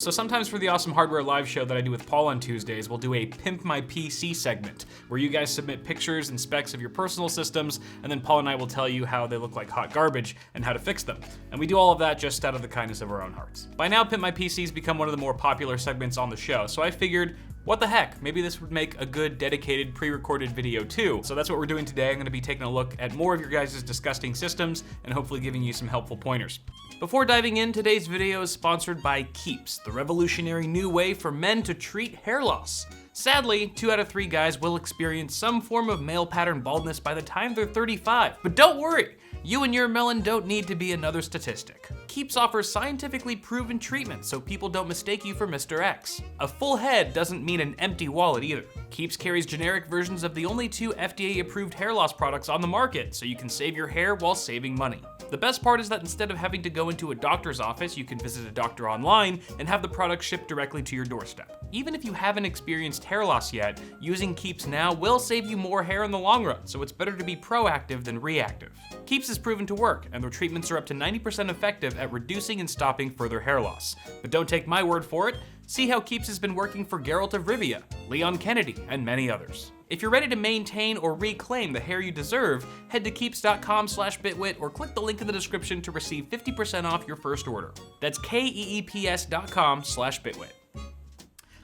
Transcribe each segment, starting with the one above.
So sometimes for the Awesome Hardware live show that I do with Paul on Tuesdays, we'll do a Pimp My PC segment, where you guys submit pictures and specs of your personal systems, and then Paul and I will tell you how they look like hot garbage and how to fix them. And we do all of that just out of the kindness of our own hearts. By now, Pimp My PC's become one of the more popular segments on the show, so I figured, what the heck, maybe this would make a good dedicated pre-recorded video too. So that's what we're doing today. I'm gonna be taking a look at more of your guys' disgusting systems and hopefully giving you some helpful pointers. Before diving in, today's video is sponsored by Keeps, the revolutionary new way for men to treat hair loss. Sadly, 2 out of 3 guys will experience some form of male pattern baldness by the time they're 35. But don't worry, you and your melon don't need to be another statistic. Keeps offers scientifically proven treatment so people don't mistake you for Mr. X. A full head doesn't mean an empty wallet either. Keeps carries generic versions of the only 2 FDA-approved hair loss products on the market, so you can save your hair while saving money. The best part is that instead of having to go into a doctor's office, you can visit a doctor online and have the product shipped directly to your doorstep. Even if you haven't experienced hair loss yet, using Keeps now will save you more hair in the long run, so it's better to be proactive than reactive. Keeps is proven to work, and their treatments are up to 90% effective at reducing and stopping further hair loss. But don't take my word for it. See how Keeps has been working for Geralt of Rivia, Leon Kennedy, and many others. If you're ready to maintain or reclaim the hair you deserve, head to keeps.com/bitwit or click the link in the description to receive 50% off your first order. That's keeps.com/bitwit.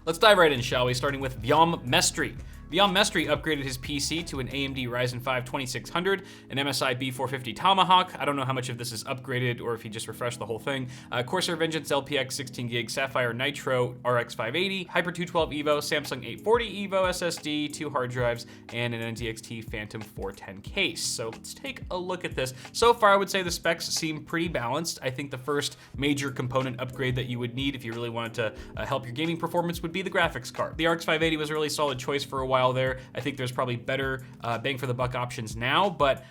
Let's dive right in, shall we? Starting with Mestre. Mestre upgraded his PC to an AMD Ryzen 5 2600, an MSI B450 Tomahawk. I don't know how much of this is upgraded or if he just refreshed the whole thing. Corsair Vengeance LPX 16GB Sapphire Nitro RX 580, Hyper 212 Evo, Samsung 840 Evo SSD, 2 hard drives, and an NZXT Phantom 410 case. So let's take a look at this. So far, I would say the specs seem pretty balanced. I think the first major component upgrade that you would need if you really wanted to help your gaming performance would be the graphics card. The RX 580 was a really solid choice for a while there. I think there's probably better bang for the buck options now, but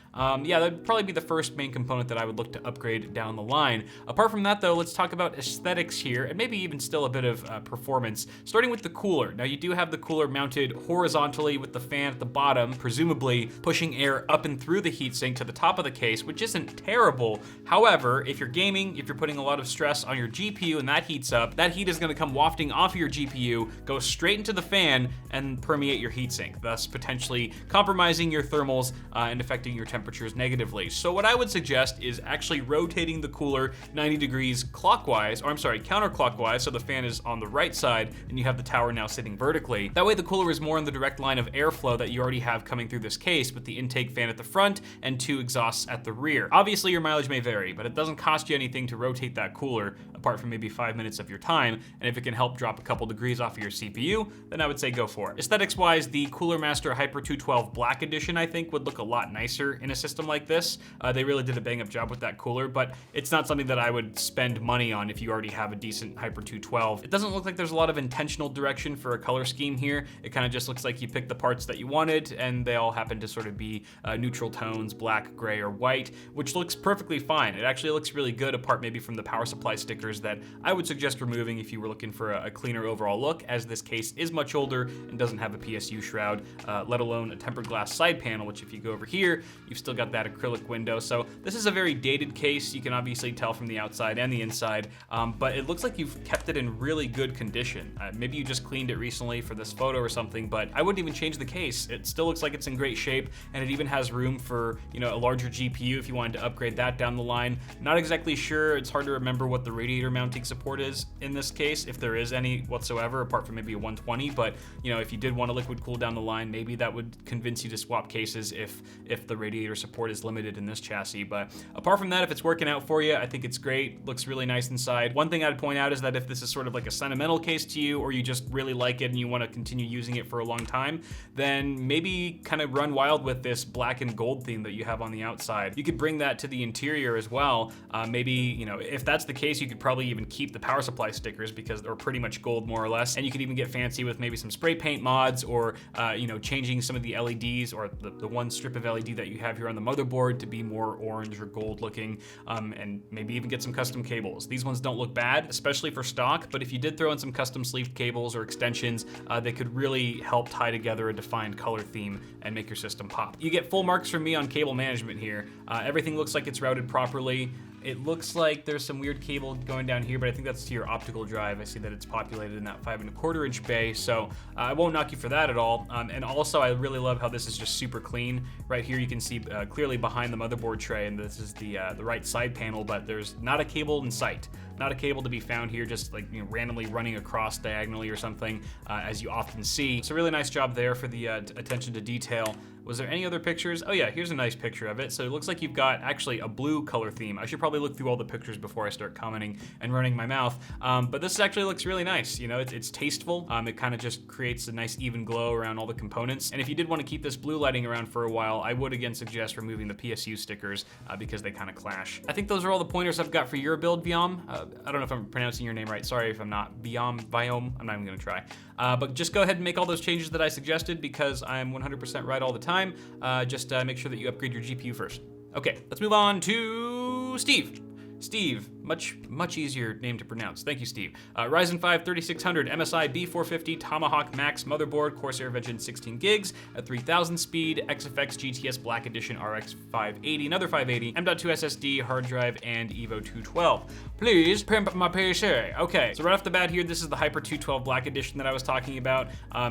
yeah, that'd probably be the first main component that I would look to upgrade down the line. Apart from that though, let's talk about aesthetics here, and maybe even still a bit of performance, starting with the cooler. Now you do have the cooler mounted horizontally with the fan at the bottom, presumably pushing air up and through the heatsink to the top of the case, which isn't terrible. However, if you're gaming, if you're putting a lot of stress on your GPU and that heats up, that heat is gonna come wafting off of your GPU, go straight into the fan, and permeate your heatsink, thus potentially compromising your thermals and affecting your temperatures negatively. So what I would suggest is actually rotating the cooler 90 degrees counterclockwise, so the fan is on the right side and you have the tower now sitting vertically. That way the cooler is more in the direct line of airflow that you already have coming through this case with the intake fan at the front and 2 exhausts at the rear. Obviously your mileage may vary, but it doesn't cost you anything to rotate that cooler apart from maybe 5 minutes of your time, and if it can help drop a couple degrees off of your CPU, then I would say go for it. Aesthetics wise, the Cooler Master Hyper 212 Black Edition I think would look a lot nicer in a system like this. They really did a bang up job with that cooler, but it's not something that I would spend money on if you already have a decent Hyper 212. It doesn't look like there's a lot of intentional direction for a color scheme here. It kind of just looks like you picked the parts that you wanted and they all happen to sort of be neutral tones, black, gray, or white, which looks perfectly fine. It actually looks really good apart maybe from the power supply stickers that I would suggest removing if you were looking for a cleaner overall look, as this case is much older and doesn't have a PSU shroud, let alone a tempered glass side panel, which if you go over here, you've still got that acrylic window. So this is a very dated case. You can obviously tell from the outside and the inside, but it looks like you've kept it in really good condition. Maybe you just cleaned it recently for this photo or something, but I wouldn't even change the case. It still looks like it's in great shape, and it even has room for, you know, a larger GPU if you wanted to upgrade that down the line. Not exactly sure. It's hard to remember what the radiator mounting support is in this case, if there is any whatsoever, apart from maybe a 120. But you know, if you did want to liquid cool down the line, maybe that would convince you to swap cases if the radiator support is limited in this chassis. But apart from that, if it's working out for you, I think it's great. Looks really nice inside. One thing I'd point out is that if this is sort of like a sentimental case to you, or you just really like it and you want to continue using it for a long time, then maybe kind of run wild with this black and gold theme that you have on the outside. You could bring that to the interior as well. Maybe, you know, if that's the case, you could probably even keep the power supply stickers because they're pretty much gold more or less, and you could even get fancy with maybe some spray paint mods, or you know, changing some of the LEDs or the one strip of LED that you have here on the motherboard to be more orange or gold looking, and maybe even get some custom cables. These ones don't look bad, especially for stock, but if you did throw in some custom sleeved cables or extensions, they could really help tie together a defined color theme and make your system pop. You get full marks from me on cable management here. Everything looks like it's routed properly. It looks like there's some weird cable going down here, but I think that's to your optical drive. I see that it's populated in that 5¼ inch bay, so I won't knock you for that at all. And also, I really love how this is just super clean. Right here, you can see clearly behind the motherboard tray, and this is the right side panel, but there's not a cable in sight. Not a cable to be found here, just like randomly running across diagonally or something, as you often see. So really nice job there for the attention to detail. Was there any other pictures? Oh yeah, here's a nice picture of it. So it looks like you've got actually a blue color theme. I should probably look through all the pictures before I start commenting and running my mouth. But this actually looks really nice. It's tasteful. It kind of just creates a nice even glow around all the components. And if you did want to keep this blue lighting around for a while, I would again suggest removing the PSU stickers because they kind of clash. I think those are all the pointers I've got for your build, Viom. I don't know if I'm pronouncing your name right. Sorry if I'm not. Viom. I'm not even gonna try. But just go ahead and make all those changes that I suggested because I'm 100% right all the time. Just make sure that you upgrade your GPU first. Okay, let's move on to Steve. Steve, much easier name to pronounce. Thank you, Steve. Ryzen 5 3600 MSI B450 Tomahawk Max motherboard, Corsair Vengeance 16 gigs at 3000 speed, XFX GTS Black Edition RX 580, another 580, M.2 SSD, hard drive, and Evo 212. Please pimp my PC. Okay, so right off the bat here, this is the Hyper 212 Black Edition that I was talking about,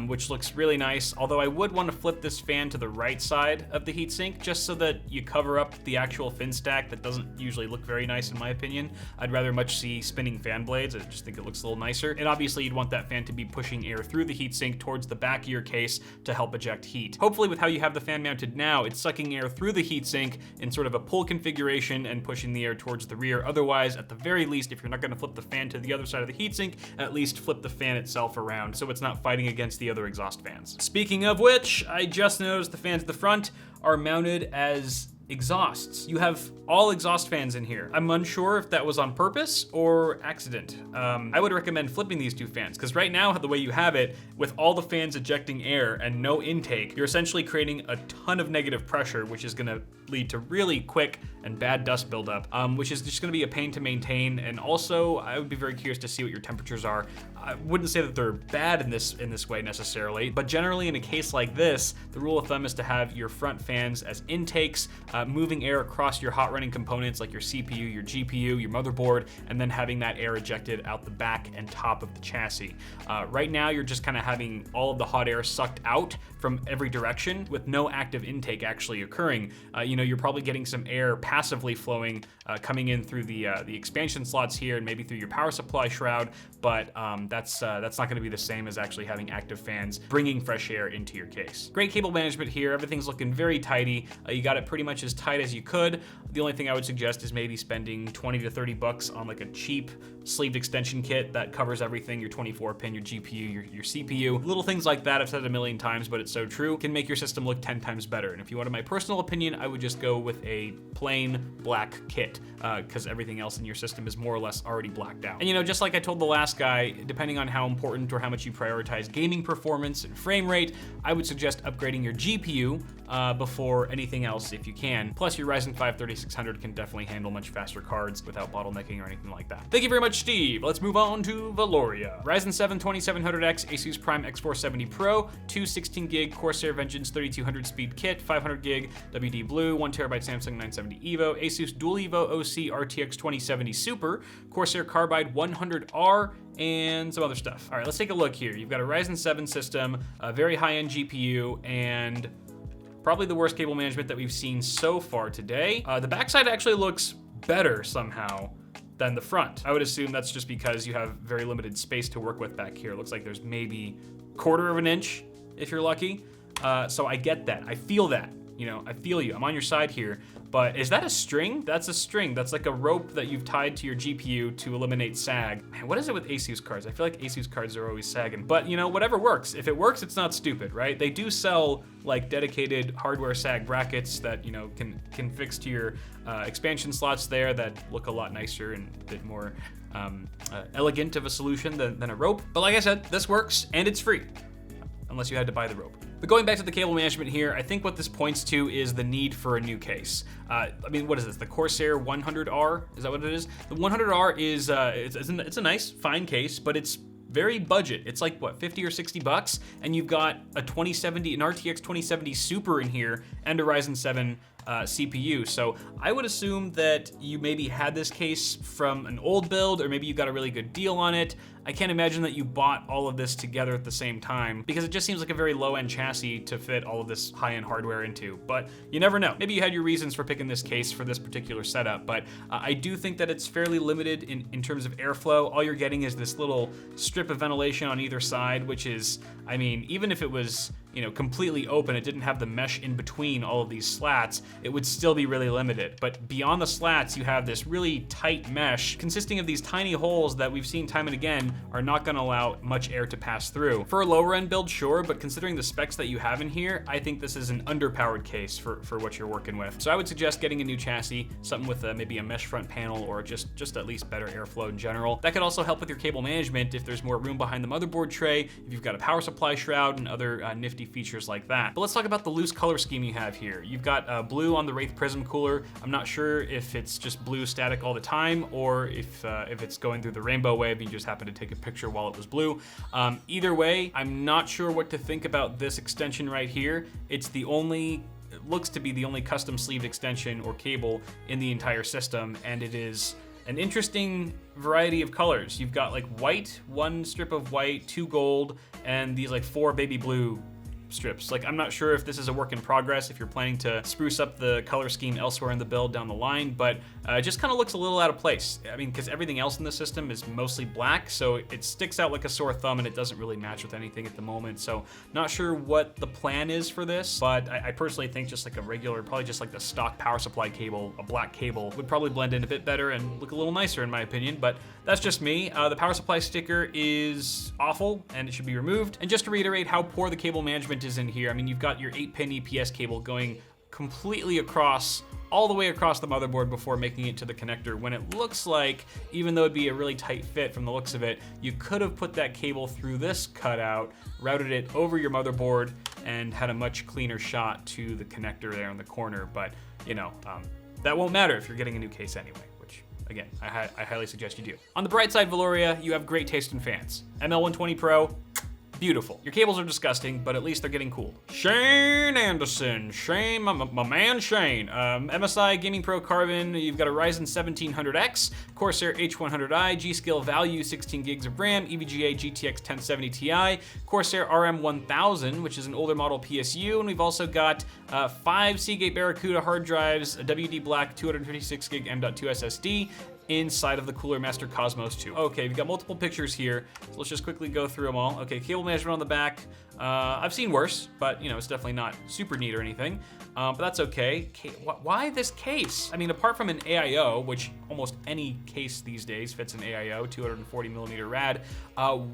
which looks really nice. Although I would want to flip this fan to the right side of the heatsink just so that you cover up the actual fin stack that doesn't usually look very nice in my opinion. I'd rather much see spinning fan blades. I just think it looks a little nicer. And obviously you'd want that fan to be pushing air through the heatsink towards the back of your case to help eject heat. Hopefully with how you have the fan mounted now, it's sucking air through the heatsink in sort of a pull configuration and pushing the air towards the rear. Otherwise, at the very least, if you're not gonna flip the fan to the other side of the heatsink, at least flip the fan itself around so it's not fighting against the other exhaust fans. Speaking of which, I just noticed the fans at the front are mounted as exhausts. You have all exhaust fans in here. I'm unsure if that was on purpose or accident. I would recommend flipping these two fans because right now, the way you have it, with all the fans ejecting air and no intake, you're essentially creating a ton of negative pressure, which is gonna lead to really quick and bad dust buildup, which is just gonna be a pain to maintain. And also, I would be very curious to see what your temperatures are. I wouldn't say that they're bad in this way necessarily, but generally in a case like this, the rule of thumb is to have your front fans as intakes, moving air across your hot running components like your CPU, your GPU, your motherboard, and then having that air ejected out the back and top of the chassis. Right now, you're just kind of having all of the hot air sucked out from every direction with no active intake actually occurring. You're probably getting some air passively flowing, coming in through the expansion slots here and maybe through your power supply shroud, but that's not going to be the same as actually having active fans bringing fresh air into your case. Great cable management here. Everything's looking very tidy. You got it pretty much as tight as you could. The only thing I would suggest is maybe spending 20 to 30 bucks on like a cheap sleeved extension kit that covers everything, your 24 pin, your GPU, your CPU. Little things like that, I've said it a million times, but it's so true, can make your system look 10 times better. And if you wanted my personal opinion, I would just go with a plain black kit because everything else in your system is more or less already blacked out. And just like I told the last guy, depending on how important or how much you prioritize gaming performance and frame rate, I would suggest upgrading your GPU before anything else if you can. Plus your Ryzen 5 3600 can definitely handle much faster cards without bottlenecking or anything like that. Thank you very much, Steve. Let's move on to Viloria. Ryzen 7 2700X Asus Prime X470 Pro, 2 16 gig Corsair Vengeance 3200 speed kit, 500 gig WD Blue, 1 terabyte Samsung 970 EVO, Asus Dual Evo OC RTX 2070 Super, Corsair Carbide 100R, and some other stuff. All right, let's take a look here. You've got a Ryzen 7 system, a very high-end GPU, and probably the worst cable management that we've seen so far today. The backside actually looks better somehow than the front. I would assume that's just because you have very limited space to work with back here. It looks like there's maybe 1/4 of an inch if you're lucky. So I get that, I feel that. I feel you, I'm on your side here. But is that a string? That's a string. That's like a rope that you've tied to your GPU to eliminate sag. Man, what is it with Asus cards? I feel like Asus cards are always sagging. But whatever works. If it works, it's not stupid, right? They do sell like dedicated hardware sag brackets that can fix to your expansion slots there that look a lot nicer and a bit more elegant of a solution than a rope. But like I said, this works and it's free, unless you had to buy the rope. But going back to the cable management here, I think what this points to is the need for a new case. What is this? The Corsair 100R? Is that what it is? The 100R is it's a nice, fine case, but it's very budget. It's like what, 50 or 60 bucks, and you've got a RTX 2070 Super in here and a Ryzen 7 CPU. So I would assume that you maybe had this case from an old build, or maybe you got a really good deal on it. I can't imagine that you bought all of this together at the same time, because it just seems like a very low-end chassis to fit all of this high-end hardware into. But you never know. Maybe you had your reasons for picking this case for this particular setup, but I do think that it's fairly limited in terms of airflow. All you're getting is this little strip of ventilation on either side, which is, I mean, even if it was, you know, completely open, it didn't have the mesh in between all of these slats, it would still be really limited. But beyond the slats, you have this really tight mesh consisting of these tiny holes that we've seen time and again are not gonna allow much air to pass through. For a lower end build, sure, but considering the specs that you have in here, I think this is an underpowered case for what you're working with. So I would suggest getting a new chassis, something with maybe a mesh front panel, or just at least better airflow in general. That could also help with your cable management if there's more room behind the motherboard tray, if you've got a power supply shroud and other nifty features like that. But let's talk about the loose color scheme you have here. You've got blue on the Wraith Prism cooler. I'm not sure if it's just blue static all the time, or if it's going through the rainbow wave and you just happen to take a picture while it was blue. Either way, I'm not sure what to think about this extension right here. It looks to be the only custom sleeved extension or cable in the entire system, and it is an interesting variety of colors. You've got like white, one strip of white, 2 gold, and these like 4 baby blue strips. Like, I'm not sure if this is a work in progress, if you're planning to spruce up the color scheme elsewhere in the build down the line, but it just kind of looks a little out of place. I mean, because everything else in the system is mostly black, so it sticks out like a sore thumb, and it doesn't really match with anything at the moment. So not sure what the plan is for this, but I personally think just like a regular, probably just like the stock power supply cable, a black cable, would probably blend in a bit better and look a little nicer in my opinion, but that's just me. The power supply sticker is awful, and it should be removed. And just to reiterate how poor the cable management is in here, I mean, you've got your 8-pin EPS cable going completely across, all the way across the motherboard before making it to the connector, when it looks like, even though it'd be a really tight fit from the looks of it, you could have put that cable through this cutout, routed it over your motherboard, and had a much cleaner shot to the connector there in the corner. But, you know, that won't matter if you're getting a new case anyway. Again, I highly suggest you do. On the bright side, Viloria, you have great taste in fans. ML120 Pro, beautiful. Your cables are disgusting, but at least they're getting cooled. Shane Anderson, Shane, my man Shane. MSI Gaming Pro Carbon, you've got a Ryzen 1700X, Corsair H100i, G-Skill Value, 16 gigs of RAM, EVGA GTX 1070 Ti, Corsair RM1000, which is an older model PSU, and we've also got 5 Seagate Barracuda hard drives, a WD Black 256 gig M.2 SSD, inside of the Cooler Master Cosmos 2. Okay, we've got multiple pictures here, so let's just quickly go through them all. Okay, cable management on the back. I've seen worse, but you know, it's definitely not super neat or anything. But that's okay. Why this case? I mean, apart from an AIO, which almost any case these days fits an AIO, 240mm rad,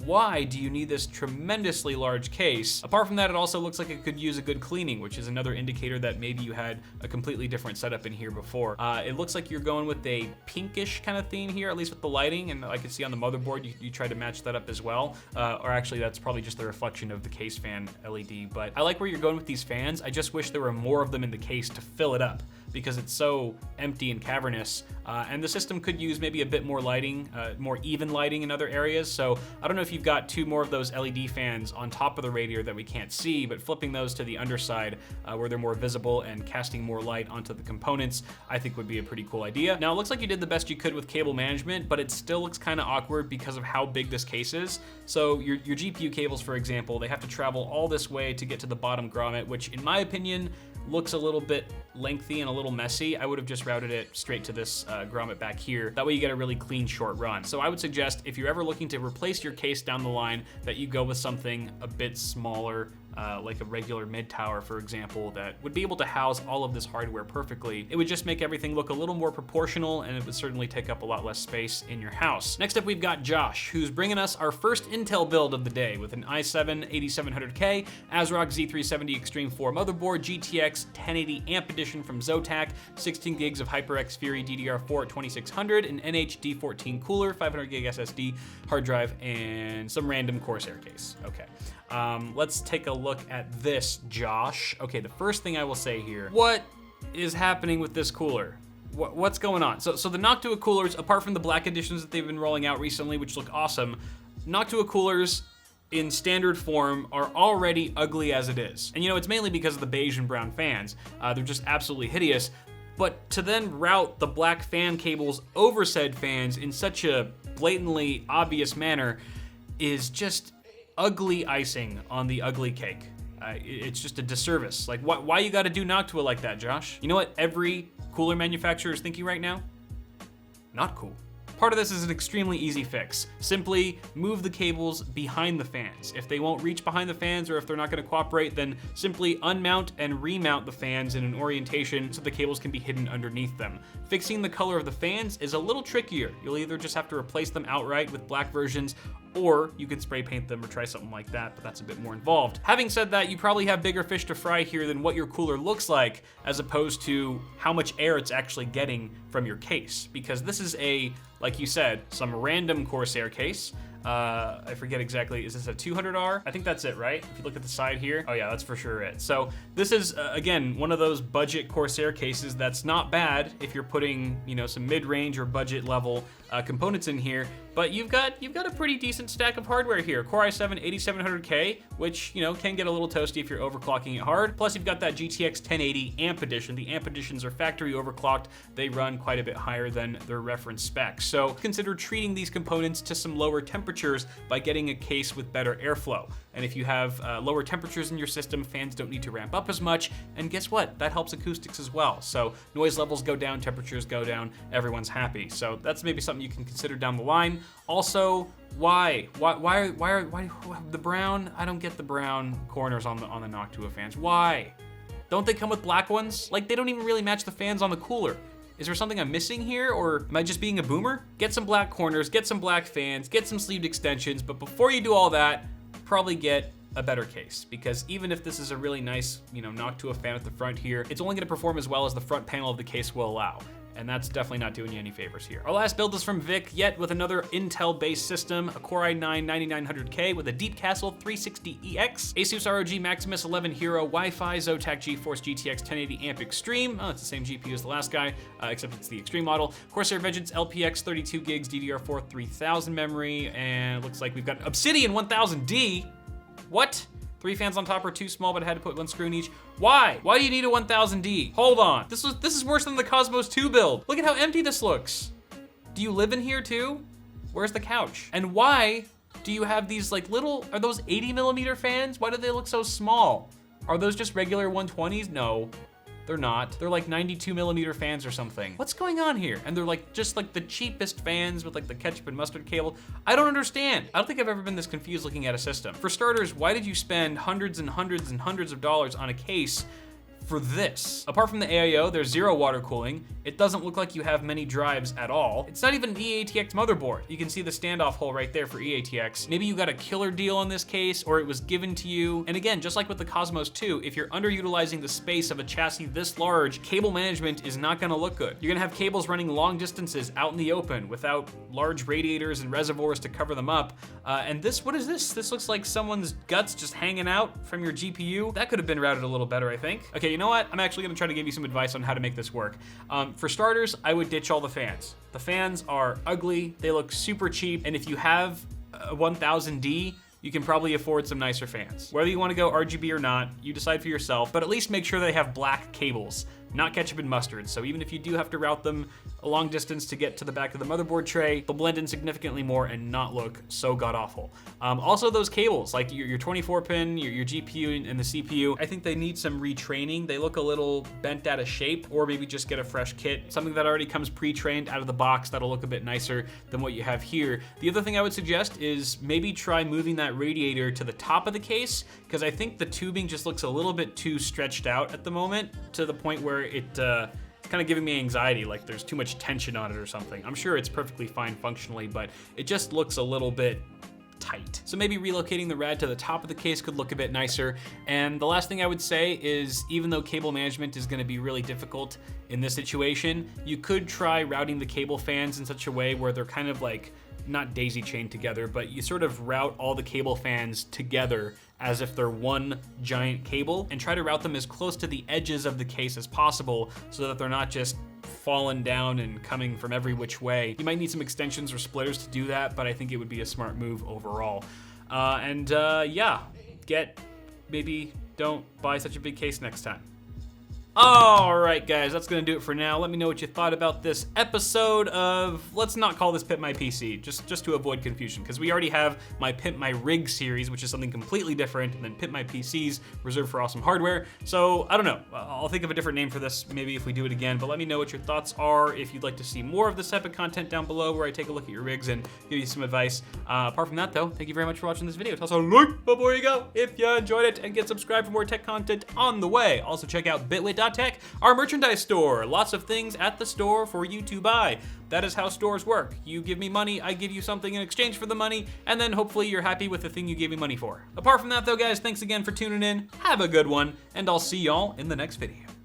why do you need this tremendously large case? Apart from that, it also looks like it could use a good cleaning, which is another indicator that maybe you had a completely different setup in here before. It looks like you're going with a pinkish kind of theme here, at least with the lighting, and I can see on the motherboard you tried to match that up as well. Or actually, that's probably just the reflection of the case fan LED, but I like where you're going with these fans. I just wish there were more of them in the case to fill it up, because it's so empty and cavernous, and the system could use maybe a bit more lighting, more even lighting in other areas. So I don't know if you've got 2 more of those LED fans on top of the radiator that we can't see, but flipping those to the underside where they're more visible and casting more light onto the components, I think would be a pretty cool idea. Now, it looks like you did the best you could with cable management, but it still looks kind of awkward because of how big this case is. So your GPU cables, for example, they have to travel all this way to get to the bottom grommet, which in my opinion looks a little bit lengthy and a little messy. I would have just routed it straight to this grommet back here. That way you get a really clean short run. So I would suggest, if you're ever looking to replace your case down the line, that you go with something a bit smaller, like a regular mid tower, for example, that would be able to house all of this hardware perfectly. It would just make everything look a little more proportional, and it would certainly take up a lot less space in your house. Next up, we've got Josh, who's bringing us our first Intel build of the day with an i7 8700K, ASRock Z370 Extreme 4 motherboard, GTX 1080 Amp Edition from Zotac, 16 gigs of HyperX Fury DDR4 at 2600, an NHD14 cooler, 500 gig SSD hard drive, and some random Corsair case. Okay. Let's take a look at this, Josh. Okay, the first thing I will say here, what is happening with this cooler? What's going on? So the Noctua coolers, apart from the black editions that they've been rolling out recently, which look awesome, Noctua coolers in standard form are already ugly as it is. And you know, it's mainly because of the beige and brown fans. They're just absolutely hideous. But to then route the black fan cables over said fans in such a blatantly obvious manner is just ugly icing on the ugly cake. It's just a disservice. Like, why you gotta do Noctua like that, Josh? You know what every cooler manufacturer is thinking right now? Not cool. Part of this is an extremely easy fix. Simply move the cables behind the fans. If they won't reach behind the fans, or if they're not gonna cooperate, then simply unmount and remount the fans in an orientation so the cables can be hidden underneath them. Fixing the color of the fans is a little trickier. You'll either just have to replace them outright with black versions, or you can spray paint them or try something like that, but that's a bit more involved. Having said that, you probably have bigger fish to fry here than what your cooler looks like, as opposed to how much air it's actually getting from your case. Because this is like you said, some random Corsair case. I forget exactly, is this a 200R? I think that's it, right? If you look at the side here, oh yeah, that's for sure it. So this is, again, one of those budget Corsair cases that's not bad if you're putting, you know, some mid-range or budget level components in here, but you've got a pretty decent stack of hardware here. Core i7 8700K, which, you know, can get a little toasty if you're overclocking it hard. Plus you've got that GTX 1080 Amp Edition. The Amp Editions are factory overclocked. They run quite a bit higher than their reference specs. So consider treating these components to some lower temperatures by getting a case with better airflow. And if you have lower temperatures in your system, fans don't need to ramp up as much. And guess what? That helps acoustics as well. So noise levels go down, temperatures go down, everyone's happy. So that's maybe something you can consider down the line. Also, why the brown? I don't get the brown corners on the Noctua fans. Why? Don't they come with black ones? Like, they don't even really match the fans on the cooler. Is there something I'm missing here, or am I just being a boomer? Get some black corners, get some black fans, get some sleeved extensions, but before you do all that, probably get a better case, because even if this is a really nice, you know, Noctua fan at the front here, it's only gonna perform as well as the front panel of the case will allow. And that's definitely not doing you any favors here. Our last build is from Vic, yet with another Intel-based system, a Core i9 9900K with a Deep Castle 360EX, Asus ROG Maximus 11 Hero, Wi-Fi, Zotac GeForce GTX 1080 Amp Extreme, oh, it's the same GPU as the last guy, except it's the Extreme model, Corsair Vengeance LPX 32 gigs, DDR4 3000 memory, and it looks like we've got Obsidian 1000D. What? 3 fans on top are too small, but I had to put 1 screw in each. Why? Why do you need a 1000D? Hold on. This is worse than the Cosmos 2 build. Look at how empty this looks. Do you live in here too? Where's the couch? And why do you have these like little, are those 80mm fans? Why do they look so small? Are those just regular 120s? No. They're not. They're like 92mm fans or something. What's going on here? And they're like just like the cheapest fans with like the ketchup and mustard cable. I don't understand. I don't think I've ever been this confused looking at a system. For starters, why did you spend hundreds and hundreds and hundreds of dollars on a case for this? Apart from the AIO, there's 0 water cooling. It doesn't look like you have many drives at all. It's not even an EATX motherboard. You can see the standoff hole right there for EATX. Maybe you got a killer deal on this case, or it was given to you. And again, just like with the Cosmos 2, if you're underutilizing the space of a chassis this large, cable management is not gonna look good. You're gonna have cables running long distances out in the open without large radiators and reservoirs to cover them up. And this, what is this? This looks like someone's guts just hanging out from your GPU. That could have been routed a little better, I think. Okay, you know what? I'm actually gonna try to give you some advice on how to make this work. For starters, I would ditch all the fans. The fans are ugly, they look super cheap, and if you have a 1000D, you can probably afford some nicer fans. Whether you wanna go RGB or not, you decide for yourself, but at least make sure they have black cables, not ketchup and mustard. So even if you do have to route them a long distance to get to the back of the motherboard tray, they'll blend in significantly more and not look so god-awful. Also those cables, like your 24 pin, your GPU and the CPU, I think they need some retraining. They look a little bent out of shape, or maybe just get a fresh kit, something that already comes pre-trained out of the box that'll look a bit nicer than what you have here. The other thing I would suggest is maybe try moving that radiator to the top of the case, because I think the tubing just looks a little bit too stretched out at the moment, to the point where it's kind of giving me anxiety, like there's too much tension on it or something. I'm sure it's perfectly fine functionally, but it just looks a little bit tight. So maybe relocating the rad to the top of the case could look a bit nicer. And the last thing I would say is, even though cable management is going to be really difficult in this situation, you could try routing the cable fans in such a way where they're kind of like not daisy chained together, but you sort of route all the cable fans together as if they're one giant cable, and try to route them as close to the edges of the case as possible so that they're not just falling down and coming from every which way. You might need some extensions or splitters to do that, but I think it would be a smart move overall. Yeah, maybe don't buy such a big case next time. All right, guys, that's gonna do it for now. Let me know what you thought about this episode of, let's not call this Pimp My PC, just to avoid confusion, because we already have my Pimp My Rig series, which is something completely different than Pimp My PCs, reserved for awesome hardware. So I don't know, I'll think of a different name for this maybe if we do it again, but let me know what your thoughts are, if you'd like to see more of this type of content down below where I take a look at your rigs and give you some advice. Apart from that though, thank you very much for watching this video. Toss a like before you go if you enjoyed it, and get subscribed for more tech content on the way. Also check out Bitwit.tech, our merchandise store. Lots of things at the store for you to buy. That is how stores work. You give me money, I give you something in exchange for the money, and then hopefully you're happy with the thing you gave me money for. Apart from that though, guys, thanks again for tuning in. Have a good one, and I'll see y'all in the next video.